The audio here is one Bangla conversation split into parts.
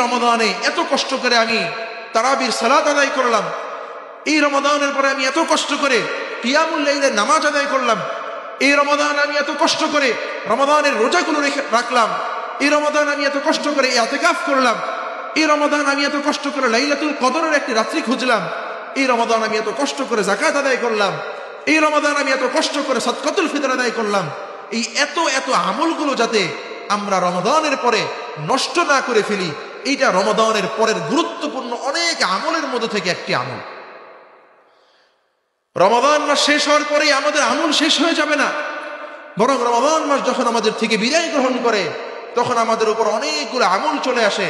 রমাদানে এত কষ্ট করে আমি তারাবির সালাত আদায় করলাম, এই রমাদানের পরে আমি এত কষ্ট করে কিয়ামুল লাইলের নামাজ আদায় করলাম, এই রমাদান আমি এত কষ্ট করে রমাদানের রোজাগুলো রাখলাম, এই রমাদান আমি এত কষ্ট করে ইতিকাফ করলাম, এই রমাদান আমি এত কষ্ট করে লাইলাতুল কদরের একটি রাত্রি খুঁজলাম, এই রমাদান আমি এত কষ্ট করে যাকাত আদায় করলাম, এই রমাদান আমি এত কষ্ট করে সাদকাতুল ফিতর আদায় করলাম। এই এত এত আমলগুলো যাতে আমরা রমাদানের পরে নষ্ট না করে ফেলি, এইটা রমাদানের পরের গুরুত্বপূর্ণ অনেক আমলের মধ্যে থেকে একটি আমল। রমাদান মাস শেষ হওয়ার পরেই আমাদের আমল শেষ হয়ে যাবে না, বরং রমাদান মাস যখন আমাদের থেকে বিদায় গ্রহণ করে তখন আমাদের উপর অনেকগুলো আমল চলে আসে।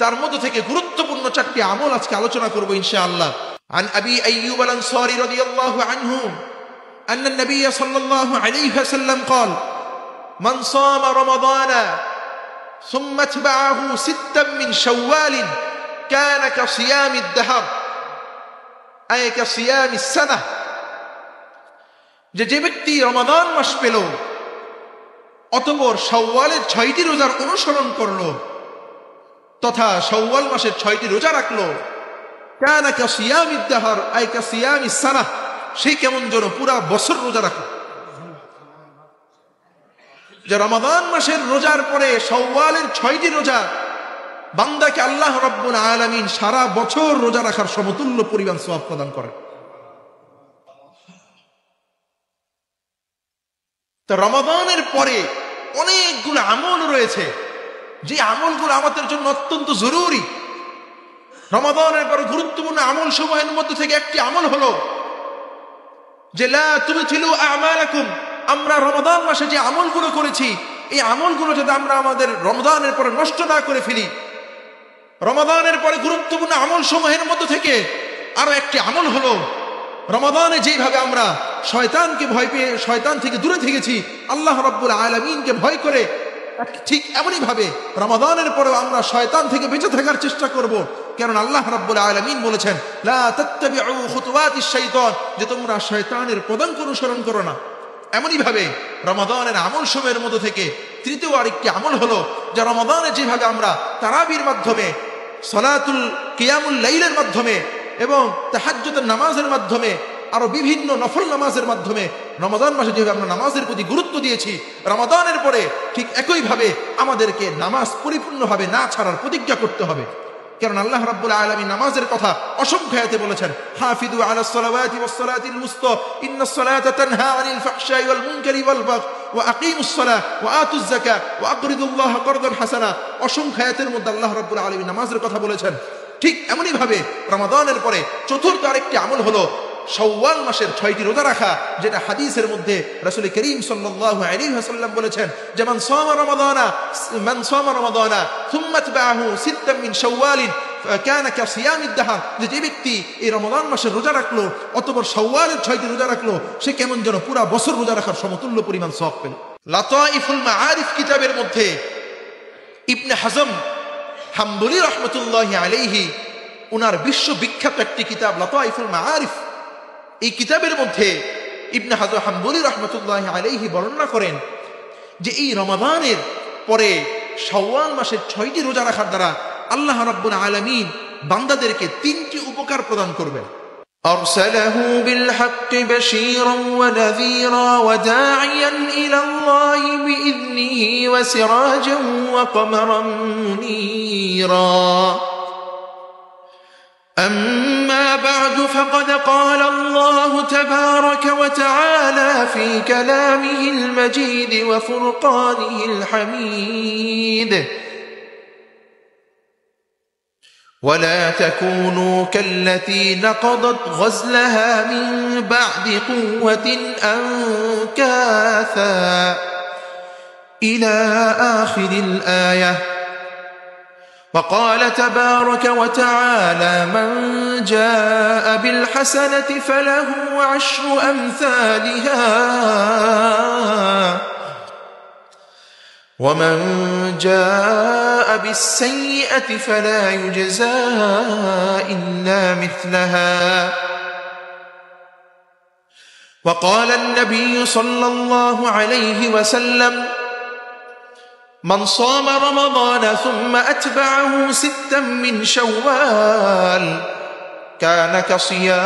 তার মধ্যে থেকে গুরুত্বপূর্ণ 4টি আমল আজকে আলোচনা করব ইনশাআল্লাহ। عن أبي أيوب الأنصاري رضي الله عنه أن النبي صلى الله عليه وسلم قال: من صام رمضان ثم اتبعه 6 من شوال كان كصيام الدهر أي كصيام السنة। যে ব্যক্তি রমাদান মাস পেল অতঃপর শাওয়ালের 6টি রোজার অনুসরণ করলো তথা শাওয়াল মাসের 6টি রোজা রাখলো, কানা কাসিয়ামিদ দাহর আই কাসিয়ামিস সানাহ, সে কেমন যেন পুরা বছর রোজা রাখলো। যে রমাদান মাসের রোজার পরে শাওয়ালের 6টি রোজা বান্দাকে আল্লাহ রাব্বুল আলামিন সারা বছর রোজা রাখার সমতুল্য পরিমাণ সওয়াব প্রদান করেন। তো রমাদানের পরে অনেকগুলো আমল রয়েছে যে আমলগুলো আমাদের জন্য অত্যন্ত জরুরি। রমাদানের পরে গুরুত্বপূর্ণ আমল সমূহের মধ্যে থেকে একটি আমল হলো যে লা তুবতিলু আমালাকুম, আমরা রমাদান মাসে যে আমলগুলো করেছি এই আমলগুলো যাতে আমরা আমাদের রমাদানের পরে নষ্ট না করে ফেলি। রমাদানের পরে গুরুত্বপূর্ণ আমল সমূহের মধ্যে থেকে আরো একটি আমল হলো রমাদানে যেভাবে আমরা শয়তানকে ভয় পেয়ে শয়তান থেকে দূরে থেকেছি, আল্লাহ রাব্বুল আলামিনকে ভয় করে, ঠিক এমনই ভাবে রমাদানের পরেও আমরা শয়তান থেকে বেঁচে থাকার চেষ্টা করব। কারণ আল্লাহ রাব্বুল আলামিন বলেছেন লা তাত্তাবিউ খুতুওয়াতিশ শাইতান, যে তোমরা শয়তানের পদাঙ্ক অনুসরণ করো না। এমনই ভাবে রমাদানের আমল সমূহের মধ্যে থেকে তৃতীয় আরেকটি আমল হলো যে রমাদানে যেভাবে আমরা তারাবির মাধ্যমে, সালাতুল কিয়ামুল লাইলের মাধ্যমে এবং তাহাজ্জুদের নামাজের মাধ্যমে আরো বিভিন্ন নফল নামাজের মাধ্যমে রমাদান মাসে যেভাবে আমরা নামাজের প্রতি গুরুত্ব দিয়েছি, রমাদানের পরে ঠিক একইভাবে আমাদেরকে নামাজ পরিপূর্ণভাবে না ছাড়ার প্রতিজ্ঞা করতে হবে। কারণ আল্লাহ রাব্বুল আলামিন নামাজের কথা অসংখ্য আয়াতে বলেছেন, হাফিযু আলাস সালাওয়াতি ওয়াস সালাতিল মুস্তা ইন্নাস সালাতা তানহা আনিল ফাহশাই ওয়াল মুনকারি ওয়াল বাগয় ওয়া আকিমুস সালাহ ওয়া আতুজ যাকাত ওয়া আকরিদুল্লাহ করদান হাসানা। অসংখ্য আয়াতের মধ্যে আল্লাহ রাব্বুল আলামিন নামাজের কথা বলেছেন। ঠিক এমনই ভাবে রমাদানের পরে চতুর্থ আরেকটি আমল হলো শাওয়াল মাসের 6টি রোজা রাখা, যেটা হাদিসের মধ্যে রাসূল করিম সাল্লাল্লাহু আলাইহি ওয়াসাল্লাম বলেছেন যে মান সামা রমাদানা থুম্মা তাবাহু 6 মিন শাওয়াল কানা কাসিয়ামিদ দাহর, যে ব্যক্তি এই রমাদান মাসের রোজা রাখলো অতঃপর শাওয়ালের 6টি রোজা রাখলো, সে কেমন যেন পুরা বছর রোজা রাখার সমতুল্য পরিমাণ সওয়াব পেল। লাতাইফুল মাআরিফ কিতাবের মধ্যে ইবনে হাজম হাম্বলি রাহমাতুল্লাহি আলাইহি উনার বিশ্ববিখ্যাত একটি কিতাব লাতাইফুল মাআরিফ, এই কিতাবের মধ্যে ইবনে হাজম হাম্বলি রাহমাতুল্লাহি আলাইহি বর্ণনা করেন যে এই রমাদানের পরে শাওয়াল মাসের 6টি রোজা রাখার দ্বারা আল্লাহ রাব্বুল আলামিন বান্দাদেরকে 3টি উপকার প্রদান করবেন। আরসালাহু বিল হাক্কি বাশীরান ওয়া নাযীরা ওয়া দাঈয়ান ইলা আল্লাহি বিইذনিহি ওয়া সিরাজান ওয়া কমারান মুনীরা। أما بعد فقد قال الله تبارك وتعالى في كلامه المجيد وفرقانه الحميد: ولا تكونوا كالتي نقضت غزلها من بعد قوة أنكاثا إلى آخر الآية. وقال تبارك وتعالى: من جاء بالحسنة فله 10 أمثالها ومن جاء بالسيئة فلا يجزى إلا مثلها. وقال النبي صلى الله عليه وسلم: من صام رمضان ثم أتبعه ستا من شوال كان كصيام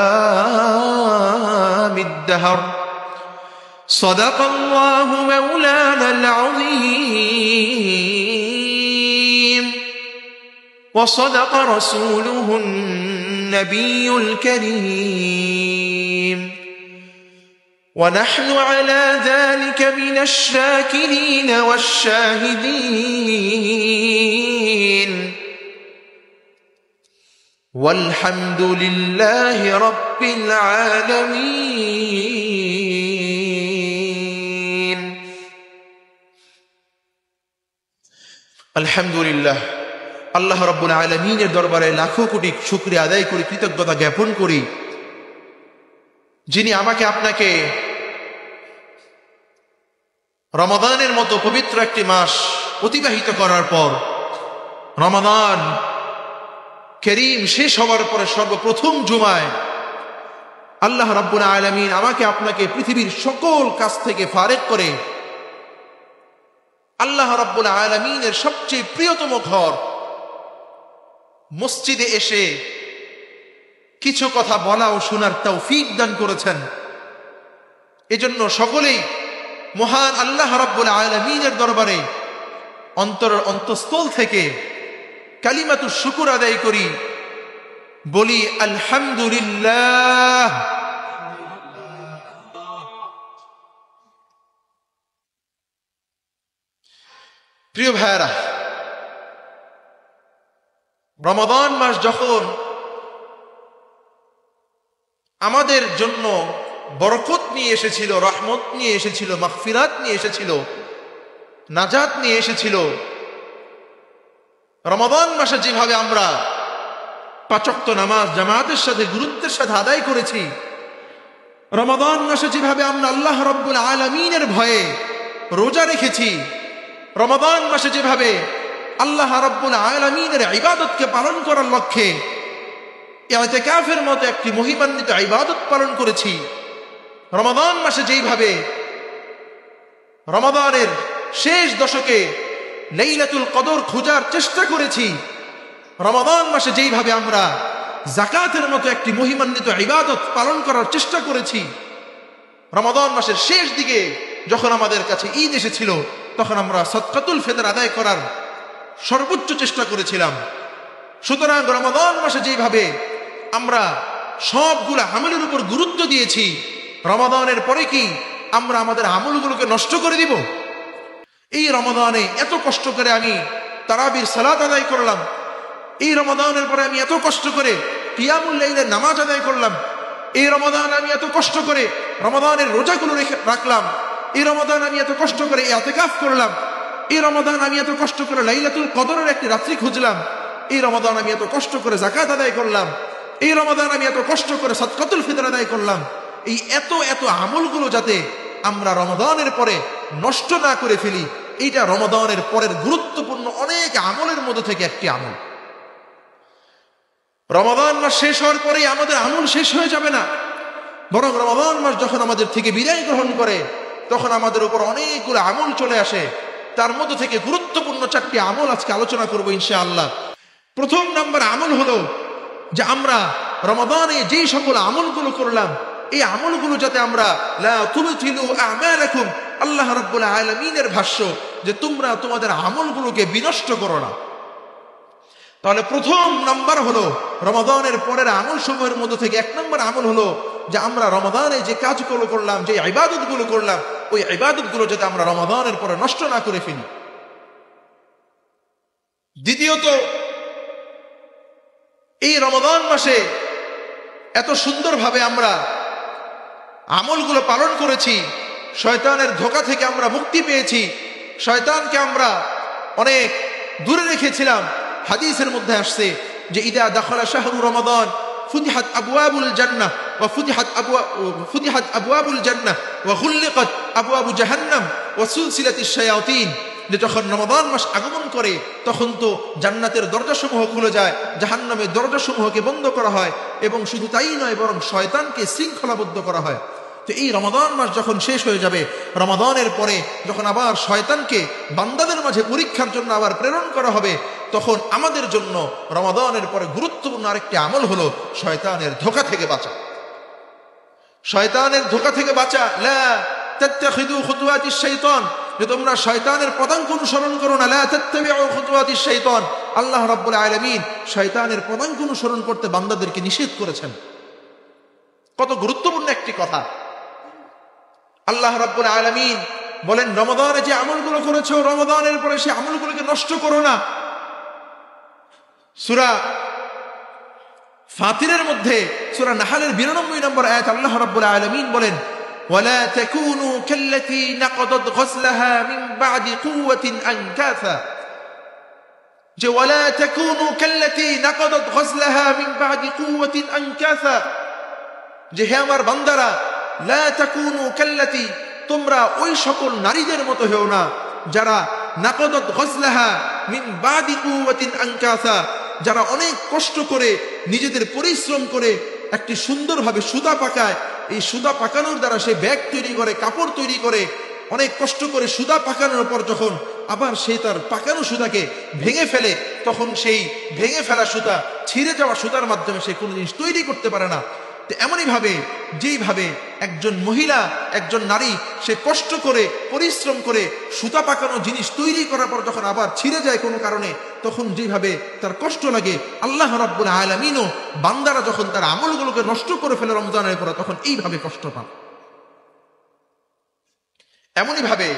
الدهر صدق الله مولانا العظيم وصدق رسوله النبي الكريم ونحن على ذلك من الشاكرين والشاهدين والحمد لله رب العالمين الحمد لله আল্লাহ রাব্বুল আলামিনের দরবারে লাখো কোটি শুকরিয়া আদায় করি, কৃতজ্ঞতা জ্ঞাপন করি, যিনি আমাকে আপনাকে রমাদানের মতো পবিত্র একটি মাস অতিবাহিত করার পর রমাদান করিম শেষ হওয়ার পরে সর্বপ্রথম জুমায় আল্লাহ রাব্বুল আলামিন আমাকে আপনাকে পৃথিবীর সকল কাজ থেকে ফারেক করে আল্লাহ রাব্বুল আলামিনের সবচেয়ে প্রিয়তম ঘর মসজিদে এসে কিছু কথা বলা ও শোনার তৌফিক দান করেছেন। এজন্য সকলেই মহান আল্লাহ রাব্বুল আলামিনের দরবারে অন্তরের অন্তঃস্থল থেকে কালিমাতুশ শুকর আদায় করি, বলি আলহামদুলিল্লাহ। প্রিয় ভাইরা, রমাদান মাস যখন আমাদের জন্য বরকত নিয়ে এসেছিল, রহমত নিয়ে এসেছিল, মাগফিরাত নিয়ে এসেছিল, নাজাত নিয়ে এসেছিল, রমাদান মাসে যেভাবে আমরা 5 ওয়াক্ত নামাজ জামাতের সাথে গুরুত্বের সাথে আদায় করেছি, রমাদান মাসে যেভাবে আমরা আল্লাহ রাব্বুল আলামিনের ভয়ে রোজা রেখেছি, রমাদান মাসে যেভাবে আল্লাহ রাব্বুল আলামিনের ইবাদতকে পালন করার লক্ষ্যে ইতিকাফের মতো একটি মহিমান্বিত ইবাদত পালন করেছি, রমাদান মাসে যেইভাবে রমাদানের শেষ দশকে লাইলাতুল কদর খোঁজার চেষ্টা করেছি, রমাদান মাসে যেইভাবে আমরা যাকাতের মতো একটি মহিমান্বিত ইবাদত পালন করার চেষ্টা করেছি, রমাদান মাসের শেষ দিকে যখন আমাদের কাছে ঈদ এসেছিল তখন আমরা সাদকাতুল ফিতর আদায় করার সর্বোচ্চ চেষ্টা করেছিলাম। সুতরাং রমাদান মাসে যেভাবে আমরা সবগুলো আমলের উপর গুরুত্ব দিয়েছি, রমাদানের পরে কি আমরা আমাদের আমলগুলোকে নষ্ট করে দিব? এই রমাদানে এত কষ্ট করে আমি তারাবির সালাত আদায় করলাম, এই রমাদানের পরে আমি এত কষ্ট করে কিয়ামুল লাইলের নামাজ আদায় করলাম, এই রমাদান আমি এত কষ্ট করে রমাদানের রোজাগুলো রাখলাম, এই রমাদান আমি এত কষ্ট করে ইতিকাফ করলাম, এই রমাদান আমি এত কষ্ট করে লাইলাতুল কদরের একটি রাত্রি খুঁজলাম, এই রমাদান আমি এত কষ্ট করে যাকাত আদায় করলাম, এই রমাদান আমি এত কষ্ট করে সাদকাতুল ফিতর আদায় করলাম। এই এত এত আমলগুলো যাতে আমরা রমাদানের পরে নষ্ট না করে ফেলি, এইটা রমাদানের পরের গুরুত্বপূর্ণ অনেক আমলের মধ্যে থেকে একটি আমল। রমাদান মাস শেষ হওয়ার পরেই আমাদের আমল শেষ হয়ে যাবে না, বরং রমাদান মাস যখন আমাদের থেকে বিদায় গ্রহণ করে তখন আমাদের উপর অনেকগুলো আমল চলে আসে। তার মধ্যে থেকে গুরুত্বপূর্ণ 4টি আমল আজকে আলোচনা করব ইনশাআল্লাহ। প্রথম নম্বর আমল হলো যে আমরা রমাদানে যেই সকল আমলগুলো করলাম, এই আমলগুলো যাতে আমরা লা তুবতিলু আমালাকুম, আল্লাহ রাব্বুল আলামিনের ভাষ্য যে তোমরা তোমাদের আমলগুলোকে বিনষ্ট করো না। তাহলে প্রথম নাম্বার হলো রমাদানের পরের আমল সমূহের মধ্যে থেকে 1 নম্বর আমল হলো যে আমরা রমাদানে যে কাজগুলো করলাম, যে ইবাদতগুলো করলাম, ওই ইবাদতগুলো যাতে আমরা রমাদানের পরে নষ্ট না করে ফেলি। দ্বিতীয়ত, এই রমাদান মাসে এত সুন্দরভাবে আমরা আমলগুলো পালন করেছি, শয়তানের ধোঁকা থেকে আমরা মুক্তি পেয়েছি, শয়তানকে আমরা অনেক দূরে রেখেছিলাম। হাদিসের মধ্যে আসছে যে ইদা দাখালা শাহরু রমাদান ফুতিহাত আবওয়াবুল জান্নাহ ওয়া ফুতিহাত আবওয়াবুল জান্নাহ ওয়া গুল্লিকাত আবওয়াবু জাহান্নাম ওয়া সুলসিলাতিশ শায়াতিন, যে যখন রমাদান মাস আগমন করে তখন তো জান্নাতের দরজাসমূহ খুলে যায়, জাহান্নামের দরজাসমূহকে বন্ধ করা হয়, এবং শুধু তাই নয় বরং শয়তানকে শৃঙ্খলাবদ্ধ করা হয়। তো এই রমাদান মাস যখন শেষ হয়ে যাবে, রমাদানের পরে যখন আবার শয়তানকে বান্দাদের মাঝে পরীক্ষার জন্য আবার প্রেরণ করা হবে, তখন আমাদের জন্য রমাদানের পরে গুরুত্বপূর্ণ আরেকটি আমল হলো শয়তানের ধোঁকা থেকে বাঁচা। শয়তানের ধোঁকা থেকে বাঁচা। লা তাত্তাখিযু খুতুওয়াতিশ শাইতান, যে তোমরা শয়তানের পদাঙ্ক অনুসরণ করো না। লা তাত্তাবিউ খুতুওয়াতিশ শাইতান, আল্লাহ রাব্বুল আলামিন শয়তানের পদাঙ্ক অনুসরণ করতে বান্দাদেরকে নিষেধ করেছেন। কত গুরুত্বপূর্ণ একটি কথা। আল্লাহ রাব্বুল আলামিন বলেন, রমাদানে যে আমলগুলো করেছো, রমাদানের পরে সেই আমলগুলোকে নষ্ট করো না। সূরা ফাতিরের মধ্যে সূরা নাহলের 92 নম্বর আয়াত আল্লাহ রাব্বুল আলামিন বলেন, ওয়ালা তাকুনু কাল্লাতী নাকাদাত গসলাহা মিন বা'দি কুওয়াতিন আনকাসা, যে ওয়ালা তাকুনু কাল্লাতী নাকাদাত গসলাহা মিন বা'দি কুওয়াতিন আনকাসা, যে হে আমার বান্দারা, লা তাকুনু কাল্লাতী, তোমরা ওই সকল নারীদের মতো হও না যারা নাকাদাত গসলাহা মিন বা'দি কুওয়াতিন আনকাসা, যারা অনেক কষ্ট করে নিজেদের পরিশ্রম করে একটি সুন্দরভাবে সুতা পাকায়, এই সুতা পাকানোর দ্বারা সে ব্যাগ তৈরি করে, কাপড় তৈরি করে, অনেক কষ্ট করে সুতা পাকানোর পর যখন আবার সে তার পাকানো সুতাকে ভেঙে ফেলে, তখন সেই ভেঙে ফেলা সুতা, ছিঁড়ে যাওয়া সুতার মাধ্যমে সে কোনো জিনিস তৈরি করতে পারে না। তো এমনই ভাবে, যেইভাবে একজন মহিলা, একজন নারী সে কষ্ট করে পরিশ্রম করে সুতা পাকানো জিনিস তৈরি করার পর যখন আবার ছিঁড়ে যায় কোনো কারণে, তখন যেভাবে তার কষ্ট লাগে, আল্লাহ রাব্বুল আলামিনও বান্দারা যখন তার আমলগুলোকে নষ্ট করে ফেলে রমজানের পরে, তখন এইভাবে কষ্ট পান। এমনই ভাবে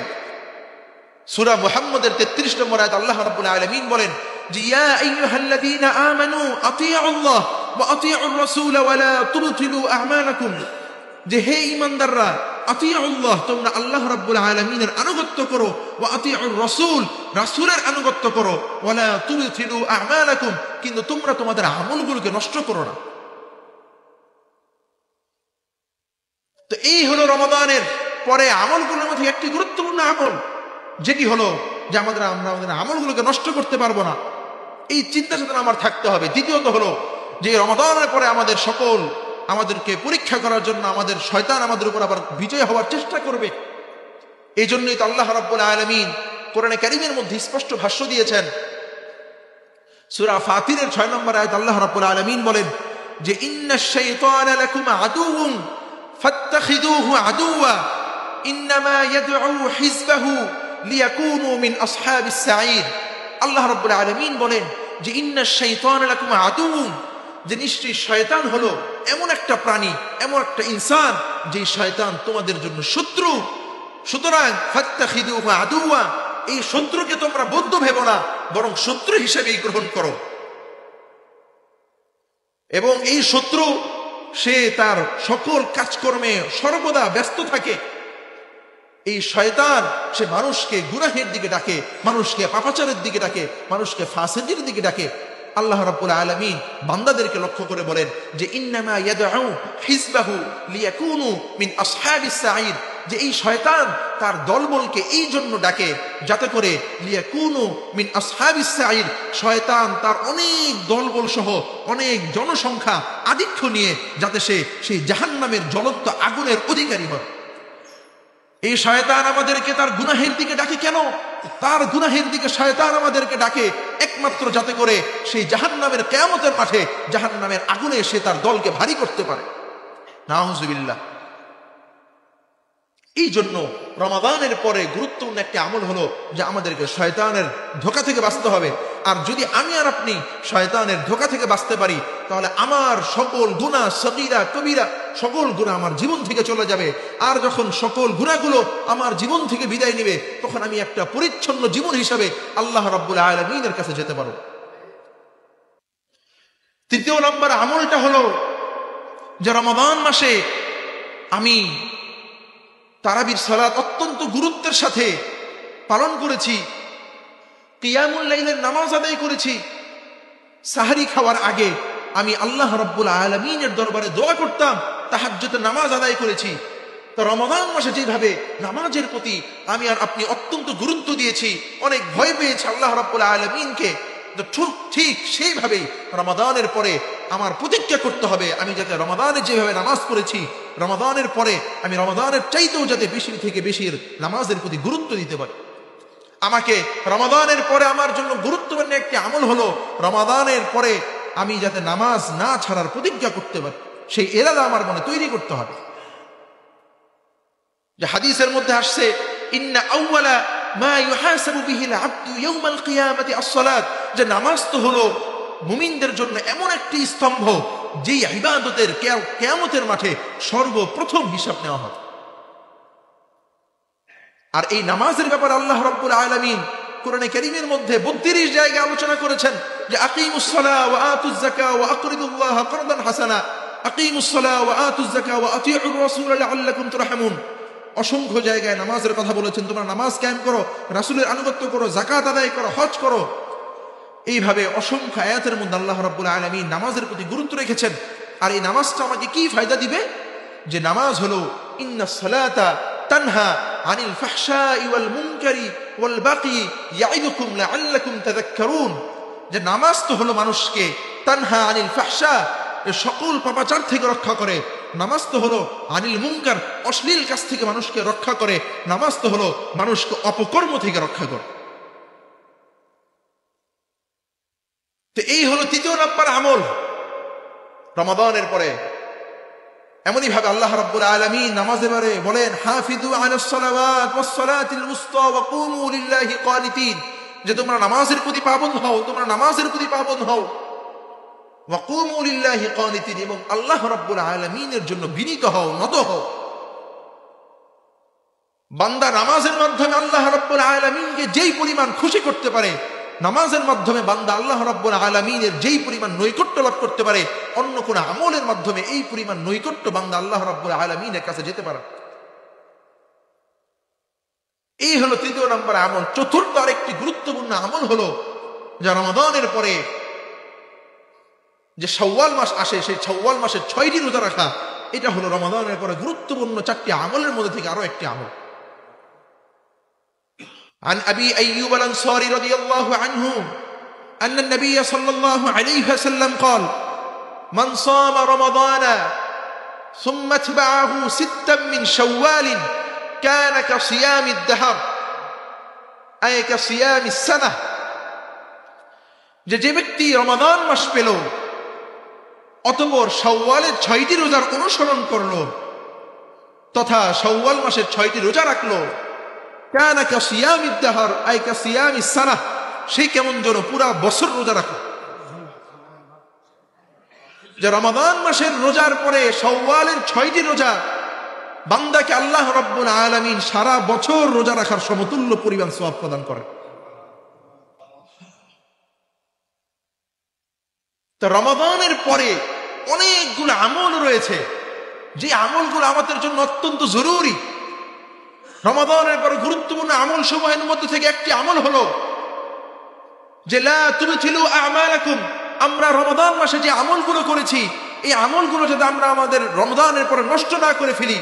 সূরা মুহাম্মদের 33 নম্বর আয়াত আল্লাহ রাব্বুল আলামিন বলেন যে, ইয়া আইয়ুহাল্লাযীনা আমানু আতিউল্লাহ ওয়া আতিউর রাসূল ওয়া লা তুবতিলু আ'মালাকুম, যে হে ঈমানদাররা, আতিউল্লাহ, তোমরা আল্লাহ রাব্বুল আলামিনের আনুগত্য করো, ওয়া আতিউর রাসূল, রাসূলের আনুগত্য করো, ওয়া লা তুবতিলু আ'মালাকুম, কিন্তু তোমরা তোমাদের আমলগুলোকে নষ্ট করো না। তো এই হলো রমাদানের পরে আমলগুলোর মধ্যে একটি গুরুত্বপূর্ণ আমল, যেটি হলো যে আমরা আমাদের আমলগুলোকে নষ্ট করতে পারবো না, এই চিন্তা চেতনা আমার থাকতে হবে। দ্বিতীয়ত হলো যে রমাদানের পরে আমাদেরকে পরীক্ষা করার জন্য আমাদের শয়তান আমাদের উপর আবার বিজয় হওয়ার চেষ্টা করবে। এই জন্যই তো আল্লাহ রাব্বুল আলামিন কোরআনে কারীমের মধ্যে স্পষ্ট ভাষ্য দিয়েছেন। সূরা ফাতিরের 6 নম্বর আয়াত আল্লাহ রাব্বুল আলামিন বলেন যে, ইন্নাশ শাইতানা লাকুম আদুউন ফাত্তাখিযুহু আদুওয়া ইন্নামা ইয়াদউ হিজবাহু লিয়াকুনু মিন আসহাবিস সাঈর। আল্লাহ রাব্বুল আলামিন বলেন যে, ইন্নাশ শাইতানা লাকুম আদুউন, যে নিশ্চয়ই শয়তান হলো এমন একটা প্রাণী, এমন একটা ইনসান, যে শয়তান তোমাদের জন্য শত্রু। সুতরাং ফাত্তাখিযুহু আদুওয়া, এই শত্রুকে তোমরা বদ্ধ ভেবো না, বরং শত্রু হিসেবেই গ্রহণ করো। এবং এই শত্রু, সে তার সকল কাজকর্মে সর্বদা ব্যস্ত থাকে। এই শয়তান, সে মানুষকে গুনাহের দিকে ডাকে, মানুষকে পাপাচারের দিকে ডাকে, মানুষকে ফাসিকের দিকে ডাকে। আল্লাহ রাব্বুল আলামিন বান্দাদেরকে লক্ষ্য করে বলেন যে, ইন্নামা ইয়াদউ হিজবাহু লিয়াকুনু মিন আসহাবিস সাঈর, যে এই শয়তান তার দলবলকে এই জন্য ডাকে যাতে করে লিয়াকুনু মিন আসহাবিস সাঈর, শয়তান তার অনেক দলবল সহ অনেক জনসংখ্যা আধিক্য নিয়ে যাতে সে সেই জাহান্নামের জ্বলন্ত আগুনের অধিকারী হয়। এই শয়তান আমাদেরকে তার গুনাহের দিকে ডাকে কেন? তার গুনাহের দিকে শয়তান আমাদেরকে ডাকে একমাত্র যাতে করে সেই জাহান্নামের কিয়ামতের মাঠে জাহান্নামের আগুনে সে তার দলকে ভারী করতে পারে। নাউযুবিল্লাহ। এই জন্য রমাদানের পরে গুরুত্বপূর্ণ একটি আমল হলো যে আমাদেরকে শয়তানের ধোঁকা থেকে বাঁচতে হবে। আর যদি আমি আর আপনি শয়তানের ধোঁকা থেকে বাঁচতে পারি, তাহলে আমার সকল গুনাহ, সগীরা কবিরা, সকল গুনাহ আমার জীবন থেকে চলে যাবে। আর যখন সকল গুনাহগুলো আমার জীবন থেকে বিদায় নেবে, তখন আমি একটা পরিচ্ছন্ন জীবন হিসাবে আল্লাহ রাব্বুল আলামিনের কাছে যেতে পারব। তৃতীয় নম্বর আমলটা হলো যে রমাদান মাসে আমি তারাবির সালাত অত্যন্ত গুরুত্বের সাথে পালন করেছি, কিয়ামুল লাইলের নামাজ আদায় করেছি। সাহরি খাওয়ার আগে আমি আল্লাহ রাব্বুল আলামিনের দরবারে দোয়া করতাম, তাহাজ্জুদের নামাজ আদায় করেছি। তো রমাদান মাসে যেভাবে নামাজের প্রতি আমি আর আপনি অত্যন্ত গুরুত্ব দিয়েছি, অনেক ভয় পেয়েছি আল্লাহ রাব্বুল আলামিনকে, ঠিক সেইভাবেই রমাদানের পরে আমার প্রতিজ্ঞা করতে হবে আমি যাতে রমাদানে যেভাবে নামাজ পড়েছি রমাদানের পরে আমি রমাদানের চাইতেও যাতে বেশি থেকে বেশি নামাজের প্রতি গুরুত্ব দিতে পারি। আমাকে রমাদানের পরে আমার জন্য গুরুত্বপূর্ণ একটি আমল হলো রমাদানের পরে আমি যাতে নামাজ না ছাড়ার প্রতিজ্ঞা করতে পারি, সেই ইরাদা আমার মনে তৈরি করতে হবে। যে হাদিসের মধ্যে আসছে, ইন্না আউওয়ালা মা ইউহাসাবু বিহিল আবদু ইয়াউমাল কিয়ামাতি আস-সালাত, যে নামাজ তো হলো মুমিনদের জন্য এমন একটি স্তম্ভ যেই ইবাদতের কিয়ামতের মাঠে সর্বপ্রথম হিসাব নেওয়া হবে। আর এই নামাজের ব্যাপারে আল্লাহ রাব্বুল আলামিন কোরআনে কারীমের মধ্যে 32 জায়গায় আলোচনা করেছেন যে আকিমুস সালাহ ওয়া আতুজ যাকাহ ওয়া আকরিদুল্লাহ করদান হাসানা, আকিমুস সালাহ ওয়া আতুজ যাকাহ ওয়া আতিউর রাসূল লাআল্লাকুম তুরহামুন। অসংখ্য জায়গায় নামাজের কথা বলেছেন, তোমরা নামাজ কায়েম করো, রাসূলের আনুগত্য করো, যাকাত আদায় করো, হজ করো। এইভাবে অসংখ্য আয়াতের মধ্যে আল্লাহ রাব্বুল আলামিন নামাজের প্রতি গুরুত্ব রেখেছেন। আর এই নামাজটা আমাকে কি ফায়দা দিবে? যে নামাজ হলো ইন্নাস সালাতা তানহা আনিল ফাহশাই ওয়াল মুনকারি ওয়াল বাকি ইয়াইদুকুম লাআল্লাকুম তাযাক্কারুন। যে নামাজ তো হলো মানুষকে তানহা আনিল ফাহশা, সকল পাপাচার থেকে রক্ষা করে। নামাজ তো হলো আনিল মুনকার, অশ্লীল কাজ থেকে মানুষকে রক্ষা করে। নামাজ তো হলো মানুষকে অপকর্ম থেকে রক্ষা করে। তো এই হলো তৃতীয় নাম্বার আমল রমাদানের পরে। এমনই ভাবে আল্লাহ রাব্বুল আলামিন নামাজের বারে বলেন, হাফিজু আলাস সালাওয়াত ওয়াস সালাতিল উসতা ওয়া কুমু লিল্লাহি কানিতিন, যে তোমরা নামাজের প্রতি পাবন্দ হও, তোমরা নামাজের প্রতি পাবন্দ হও। ওয়া কুমু লিল্লাহি কানিতিন, এবং আল্লাহ রাব্বুল আলামিনের জন্য বিনীত হও, নত হও। বান্দা নামাজের মাধ্যমে আল্লাহ রাব্বুল আলামিনকে যেই পরিমাণ খুশি করতে পারে, নামাজের মাধ্যমে বান্দা আল্লাহ রাব্বুল আলামিনের যেই পরিমাণ নৈকট্য লাভ করতে পারে, অন্য কোন আমলের মাধ্যমে এই পরিমাণ নৈকট্য বান্দা আল্লাহ রাব্বুল আলামিনের কাছে যেতে পারে। এই হলো তৃতীয় নম্বর আমল। চতুর্থ আরেকটি গুরুত্বপূর্ণ আমল হলো যে রমাদানের পরে যে শাওয়াল মাস আসে, সেই শাওয়াল মাসের 6টি রোজা রাখা। এটা হলো রমাদানের পরে গুরুত্বপূর্ণ 4টি আমলের মধ্যে থেকে আরো একটি আমল। عن أبي أيوب الأنصاري رضي الله عنه أن النبي صلى الله عليه وسلم قال: من صام رمضان ثم اتبعه 6 من شوال كان كصيام الدهر أي كصيام السنة। যে ব্যক্তি রমাদান মাস পেল অতঃপর শাওয়ালের 6টি রোজার অনুসরণ করলো তথা শাওয়াল মাসের 6টি রোজা রাখলো, কানা কাসিয়ামিদ দাহর আই কাসিয়ামিস সানাহ, সে কেমন যেন পুরা বছর রোজা রাখে। যে রমাদান মাসের রোজার পরে শাওয়ালের 6টি রোজা বান্দাকে আল্লাহ রাব্বুল আলামিন সারা বছর রোজা রাখার সমতুল্য পরিমাণ সওয়াব প্রদান করেন। তো রমাদানের পরে অনেকগুলো আমল রয়েছে যে আমলগুলো আমাদের জন্য অত্যন্ত জরুরি। রমাদানের পরে গুরুত্বপূর্ণ আমল সমূহের মধ্যে থেকে একটি আমল হলো যে লা তুবতিলু আমালাকুম, আমরা রমাদান মাসে যে আমলগুলো করেছি এই আমলগুলো যাতে আমরা আমাদের রমাদানের পরে নষ্ট না করে ফেলি।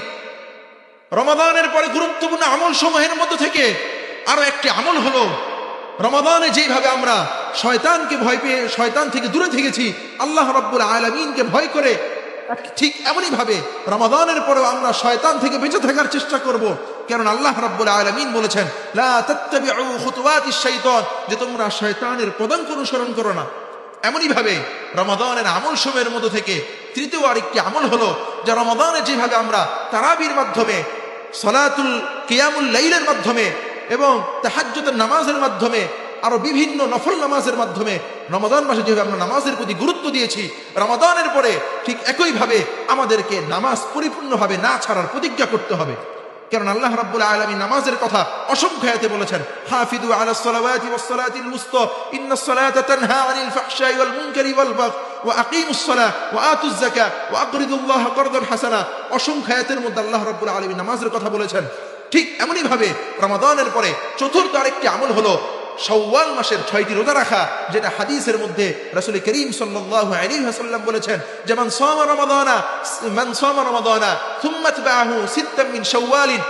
রমাদানের পরে গুরুত্বপূর্ণ আমল সমূহের মধ্যে থেকে আরো একটি আমল হলো রমাদানে যেভাবে আমরা শয়তানকে ভয় পেয়ে শয়তান থেকে দূরে থেকেছি, আল্লাহ রাব্বুল আলামিনকে ভয় করে, ঠিক এমনই ভাবে রমাদানের পরেও আমরা শয়তান থেকে বেঁচে থাকার চেষ্টা করব। কারণ আল্লাহ রাব্বুল আলামিন বলেছেন, লা তাত্তাবিউ খুতুওয়াতিশ শাইতান, যে তোমরা শয়তানের পদাঙ্ক অনুসরণ করো না। এমনই ভাবে রমাদানের আমল সমূহের মধ্যে থেকে তৃতীয় আরেকটি আমল হলো যে রমাদানে যেভাবে আমরা তারাবির মাধ্যমে, সালাতুল কিয়ামুল লাইলের মাধ্যমে এবং তাহাজ্জুদের নামাজের মাধ্যমে আরো বিভিন্ন নফল নামাজের মাধ্যমে রমাদান মাসে যেভাবে আমরা নামাজের প্রতি গুরুত্ব দিয়েছি, রমাদানের পরে ঠিক একইভাবে আমাদেরকে নামাজ পরিপূর্ণভাবে না ছাড়ার প্রতিজ্ঞা করতে হবে। কারণ আল্লাহ রাব্বুল আলামিন নামাজের কথা অসংখ্য আয়াতে বলেছেন, হাফিজু আলাস সালাওয়াতি ওয়াস সালাতিল উসতা ইন্নাস সালাতা তানহা আনিল ফাহশাই ওয়াল মুনকারি ওয়াল বাগই ওয়া আকিমুস সালাহ ওয়া আতুজ যাকাহ ওয়া আকরিদুল্লাহ করদান হাসানা। অসংখ্য আয়াতের মধ্যে আল্লাহ রাব্বুল আলামিন নামাজের কথা বলেছেন। ঠিক এমনই ভাবে রমাদানের পরে চতুর্থ আরেকটি আমল হলো শাওয়াল মাসের 6টি রোজা রাখা, যেটা হাদিসের মধ্যে রাসূল করিম সাল্লাল্লাহু আলাইহি ওয়াসাল্লাম বলেছেন যে মান সামা রমাদানা থুম্মা তাবাহু 6 মিন শাওয়ালিন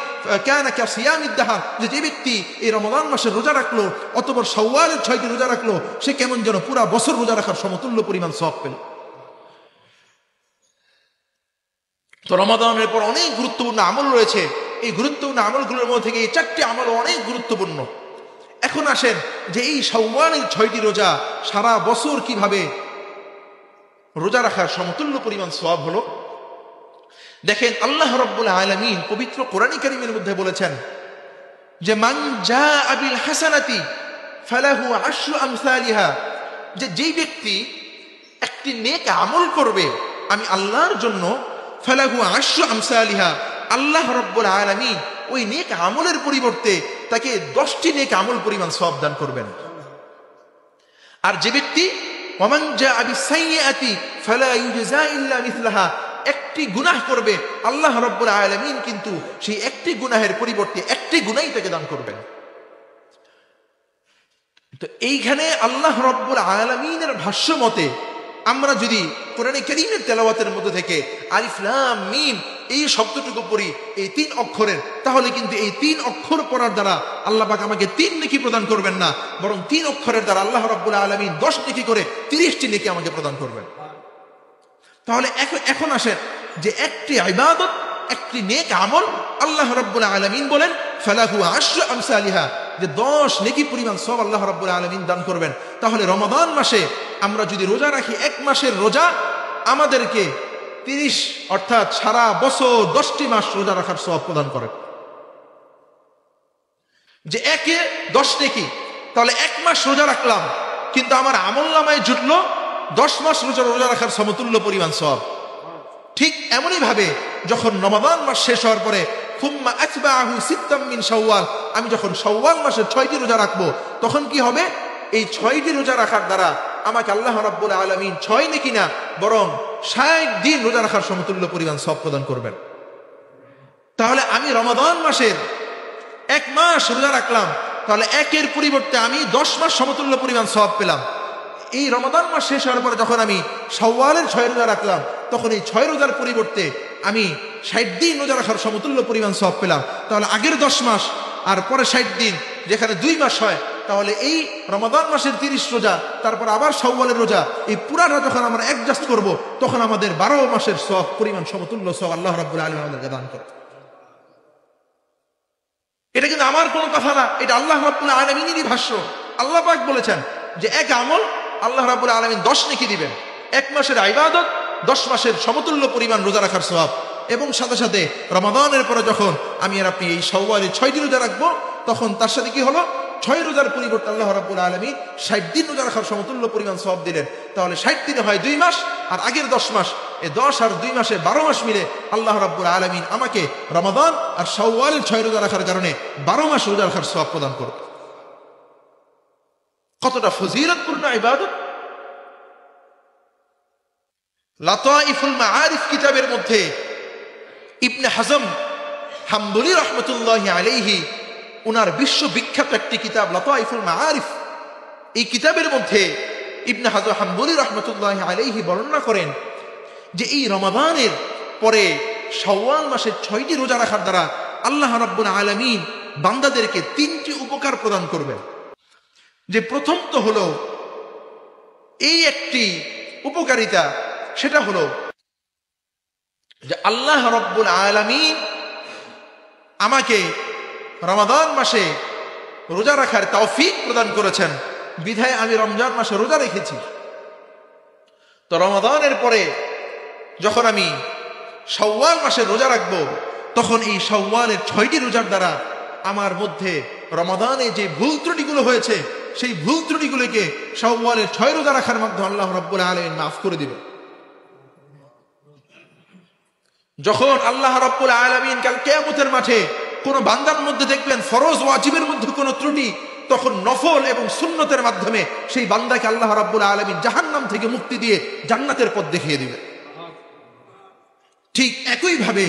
কানা কাসিয়ামিদ দাহর, যে ব্যক্তি এই রমাদান মাসের রোজা রাখলো অতঃপর শাওয়ালের 6টি রোজা রাখলো, সে কেমন যেন পুরা বছর রোজা রাখার সমতুল্য পরিমাণ সওয়াব পেল। তো রমাদানের পর অনেক গুরুত্বপূর্ণ আমল রয়েছে। এই গুরুত্বপূর্ণ আমলগুলোর মধ্যে থেকে এই 4টি আমল অনেক গুরুত্বপূর্ণ। এখন আসেন যে এই শাওয়ালের 6টি রোজা সারা বছর কিভাবে রোজা রাখার সমতুল্য পরিমাণ সওয়াব হলো। দেখেন আল্লাহ রাব্বুল আলামিন পবিত্র কোরআন কারীমের মধ্যে বলেছেন যে মান জাআ বিল হাসানাতি ফালাহু আশরু আমসালিহা, যে যেই ব্যক্তি একটি নেক আমল করবে আমি আল্লাহর জন্য, ফালাহু আশরু আমসালিহা, আল্লাহ রাব্বুল আলামিন ওই নেক আমলের পরিবর্তে তাকে 10টি নেক আমল পরিমাণ সওয়াব দান করবেন। আর যে ব্যক্তি ওয়ামান জাআ বিসাইয়্যাতি ফালা ইউজা ইল্লা মিসলাহা, একটি গুনাহ করবে আল্লাহ রাব্বুল আলামিন কিন্তু সেই একটি গুনাহের পরিবর্তে একটি গুনাহই তাকে দান করবেন। তো এইখানে আল্লাহ রাব্বুল আলামিনের ভাষ্য মতে আমরা যদি কোরআনে কারীমের তেলাওয়াতের মধ্যে থেকে আলিফ লাম মিম এই শব্দটুকু পড়ি এই 3 অক্ষরের, তাহলে কিন্তু এই 3 অক্ষর পড়ার দ্বারা আল্লাহ পাক আমাকে 3 নেকি প্রদান করবেন না, বরং 3 অক্ষরের দ্বারা আল্লাহ রাব্বুল আলামিন 10 নেকি করে 30টি নেকি আমাকে প্রদান করবেন। তাহলে এখন আসেন যে একটি ইবাদত, একটি নেক আমল আল্লাহ রাব্বুল আলামিন বলেন ফালাহু আশরু আমসালিহা, যে 10 নেকি পরিমাণ সওয়াব আল্লাহ রাব্বুল আলামিন দান করবেন। তাহলে রমাদান মাসে আমরা যদি রোজা রাখি, 1 মাসের রোজা আমাদেরকে 30 অর্থাৎ সারা বছর 10টি মাস রোজা রাখার সওয়াব প্রদান করে। যে একে 10 নেকি, তাহলে 1 মাস রোজা রাখলাম কিন্তু আমার আমলনামায় জুটলো 10 মাস রোজা রাখার সমতুল্য পরিমাণ সওয়াব। ঠিক এমনই ভাবে যখন রমাদান মাস শেষ হওয়ার পরে সুম্মা আতবাহু সিত্তাম মিন শাওয়াল, আমি যখন শাওয়াল মাসের 6টি রোজা রাখবো তখন কি হবে, এই 6টি রোজা রাখার দ্বারা আমাকে আল্লাহ রাব্বুল আলামিন 6 নেকি না বরং 60 দিন রোজা রাখার সমতুল্য পরিমাণ সওয়াব প্রদান করবেন। তাহলে আমি রমাদান মাসের 1 মাস রোজা রাখলাম, তাহলে 1-এর পরিবর্তে আমি 10 মাস সমতুল্য পরিমাণ সওয়াব পেলাম। এই রমাদান মাস শেষ হওয়ার পরে যখন আমি শাওয়ালের 6 রোজা রাখলাম তখন এই 6 রোজার পরিবর্তে আমি 60 দিন রোজা রাখার সমতুল্য পরিমাণ সওয়াব পেলাম। তাহলে আগের 10 মাস আর পরে 60 দিন, যেখানে 2 মাস হয়, তাহলে এই রমাদান মাসের 30 রোজা তারপর আবার শাওয়ালের রোজা, এই পুরাটা যখন আমরা অ্যাডজাস্ট করব তখন আমাদের 12 মাসের সওয়াব পরিমাণ সমতুল্য সওয়াব আল্লাহ রাব্বুল আলামিন আমাদেরকে দান করেন। এটা কিন্তু আমার কোনো কথা না, এটা আল্লাহ রাব্বুল আলামিনেরই ভাষ্য। আল্লাহ পাক বলেছেন যে এক আমল আল্লাহ রাব্বুল আলামিন 10 নেকি দিবেন, 1 মাসের ইবাদত 10 মাসের সমতুল্য পরিমাণ রোজা রাখার সওয়াব। এবং সাথে সাথে রমাদানের পরে যখন আমি আর আপনি এই শাওয়ালের 6টি রোজা রাখবো তখন তার সাথে কি হলো, 6 রোজার পরিবর্তে আল্লাহ রাব্বুল আলামিন 60 দিন রোজা রাখার সমতুল্য পরিমাণ সওয়াব দিলেন। তাহলে 60 দিনে হয় 2 মাস, আর আগের 10 মাস, এই 10 আর 2 মাসে 12 মাস মিলে আল্লাহ রাব্বুল আলামিন আমাকে রমাদান আর শাওয়ালের 6 রোজা রাখার কারণে 12 মাস রোজা রাখার সওয়াব প্রদান করবে। কতটা ফজিলতপূর্ণ ইবাদত! লাতাইফুল মাআরিফ কিতাবের মধ্যে ইবনে হাজম হাম্বলি রাহমাতুল্লাহি আলাইহি উনার বিশ্ববিখ্যাত একটি কিতাব লাতাইফুল মাআরিফ, এই কিতাবের মধ্যে ইবনে হাজম হাম্বলি রাহমাতুল্লাহি আলাইহি বর্ণনা করেন যে এই রমাদানের পরে শাওয়াল মাসের 6টি রোজা রাখার দ্বারা আল্লাহ রাব্বুল আলামিন বান্দাদেরকে 3টি উপকার প্রদান করবেন। যে প্রথম তো হলো এই একটি উপকারিতা, সেটা হলো যে আল্লাহ রাব্বুল আলামিন আমাকে রমাদান মাসে রোজা রাখার তৌফিক প্রদান করেছেন, বিধায় আমি রমজান মাসে রোজা রেখেছি। তো রমাদানের পরে যখন আমি শাওয়াল মাসে রোজা রাখবো তখন এই শাওয়ালের 6টি রোজার দ্বারা আমার মধ্যে রমাদানে যে ভুল ত্রুটিগুলো হয়েছে সেই ভুল ত্রুটিগুলোকে শাওয়ালের 6 রোজা রাখার মাধ্যমে আল্লাহ রাব্বুল আলামিন মাফ করে দিবেন। যখন আল্লাহ রাব্বুল আলামিন কাল কিয়ামতের মাঠে কোন বান্দার মধ্যে দেখবেন ফরজ ওয়াজিবের মধ্যে কোনো ত্রুটি, তখন নফল এবং সুন্নতের মাধ্যমে সেই বান্দাকে আল্লাহ রাব্বুল আলামিন জাহান্নাম থেকে মুক্তি দিয়ে জান্নাতের পথ দেখিয়ে দিবেন। ঠিক একই ভাবে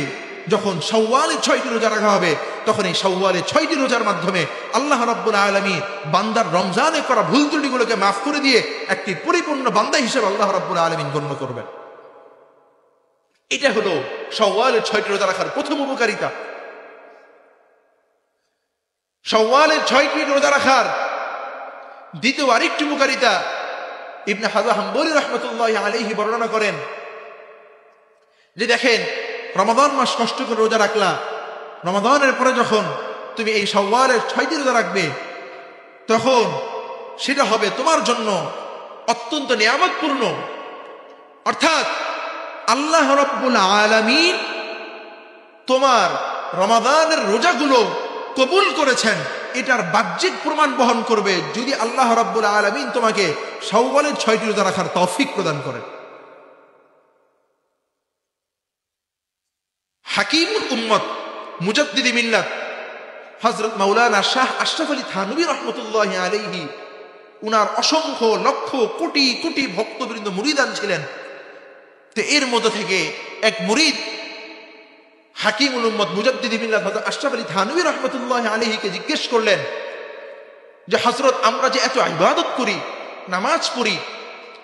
যখন শাওয়ালের 6টি রোজা রাখা হবে তখন এই শাওয়ালের 6টি রোজার মাধ্যমে আল্লাহ রাব্বুল আলামিন বান্দার রমজানে করা ভুল ত্রুটিগুলোকে মাফ করে দিয়ে একটি পরিপূর্ণ বান্দা হিসেবে আল্লাহ রাব্বুল আলামিন গণ্য করবেন। এটা হলো শাওয়ালের 6টি রোজা রাখার প্রথম উপকারিতা। শাওয়ালের 6টি রোজা রাখার দ্বিতীয় আরেকটি উপকারিতা ইবনে হাজম হাম্বলি রাহমাতুল্লাহি আলাইহি বর্ণনা করেন যে দেখেন রমাদান মাস কষ্ট করে রোজা রাখলা, রমাদানের পরে যখন তুমি এই শাওয়ালের 6টি রোজা রাখবে, তখন সেটা হবে তোমার জন্য অত্যন্ত নিয়ামতপূর্ণ। অর্থাৎ আল্লাহ রাব্বুল আলামিন তোমার রমাদানের রোজাগুলো কবুল করেছেন, এটার বাহ্যিক প্রমাণ বহন করবে যদি আল্লাহ রাব্বুল আলামিন তোমাকে শাওয়ালের 6টি রোজা রাখার তৌফিক প্রদান করেন। হাকিমুল উম্মত মুজাদ্দিদি মিল্লাত হযরত মাওলানা শাহ আশরাফ আলী থানভী রাহমাতুল্লাহি আলাইহি, উনার অসংখ্য লক্ষ কোটি কোটি ভক্তবৃন্দ মুরিদান ছিলেন। তো এর মধ্য থেকে এক মুরিদ হাকিমুল উম্মত মুজাদ্দিদি মিল্লাত হযরত আশরাফ আলী থানভী রাহমাতুল্লাহি আলাইহিকে জিজ্ঞেস করলেন যে হযরত, আমরা যে এত ইবাদত করি, নামাজ পড়ি,